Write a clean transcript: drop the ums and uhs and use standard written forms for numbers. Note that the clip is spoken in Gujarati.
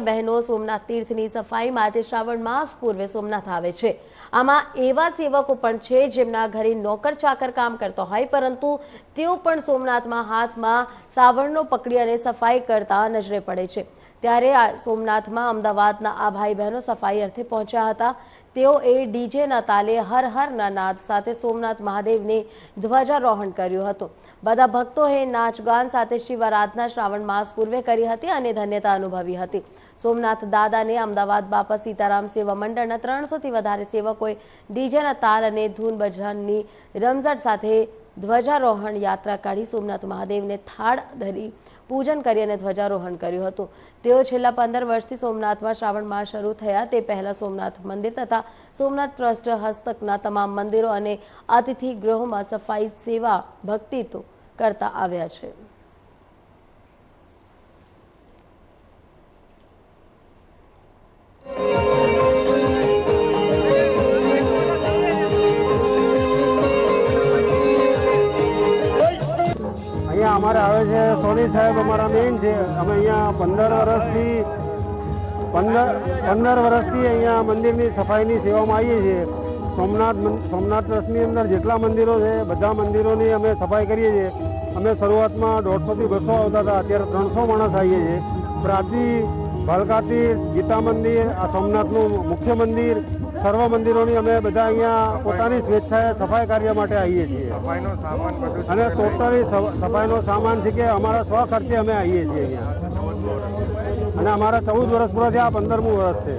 બહેનો સોમનાથ તીર્થની સફાઈ માટે શ્રાવણ માસ પૂર્વે સોમનાથ આવે છે। આમાં એવા સેવકો પણ છે જેમના ઘરે નોકર ચાકર કામ કરતો હોય, પરંતુ તેઓ પણ સોમનાથમાં હાથમાં સાવરણો પકડી અને સફાઈ કરતા નજરે પડે છે। ત્યારે સોમનાથમાં અમદાવાદના આ ભાઈ બહેનો સફાઈ અર્થે પહોંચ્યા હતા। તેઓએ ડીજેના તાલે હર હરના નાદ સાથે સોમનાથ મહાદેવને ધ્વજારોહણ કર્યું હતું। બધા ભક્તોએ નાચગાન સાથે શિવ આરાધના શ્રાવણ માસ પૂર્વે કરી હતી અને ધન્યતા અનુભવી હતી। સોમનાથ દાદાને અમદાવાદ બાપા સીતારામ સેવા મંડળના 300થી વધારે સેવકોએ ડીજેના તાલ અને ધૂન ભજનની રમઝટ સાથે ધ્વજારોહણ યાત્રા કાઢી સોમનાથ મહાદેવને થાળ ધરી પૂજન કરી અને ધ્વજારોહણ કર્યું હતું। તેઓ છેલ્લા 15 વર્ષથી સોમનાથમાં શ્રાવણ માસ શરૂ થયા તે પહેલા સોમનાથ મંદિર તથા સોમનાથ ટ્રસ્ટ હસ્તકના તમામ મંદિરો અને અતિથિ ગૃહોમાં સફાઈ સેવા ભક્તિ તો કરતા આવ્યા છે। અમારે આવે છે સોની સાહેબ અમારા મેઇન છે। અમે અહીંયા 15 વર્ષથી અહીંયા મંદિરની સફાઈની સેવામાં આવીએ છીએ। સોમનાથ ટ્રસ્ટની અંદર જેટલા મંદિરો છે બધા મંદિરોની અમે સફાઈ કરીએ છીએ। અમે શરૂઆતમાં 150થી 200 આવતા હતા, અત્યારે 300 માણસ આવીએ છીએ। પ્રાચી, ભાલકાતી, ગીતા મંદિર, આ સોમનાથનું મુખ્ય મંદિર, સર્વ મંદિરોની અમે બધા અહીંયા પોતાની સ્વેચ્છાએ સફાઈ કાર્ય માટે આવીએ છીએ। અને ટોટલી સફાઈનો સામાન છે કે અમારા સ્વ ખર્ચે અમે આવીએ છીએ અહીંયા। અને અમારા 14 વર્ષ પૂરા થયા, 15મું વર્ષ છે।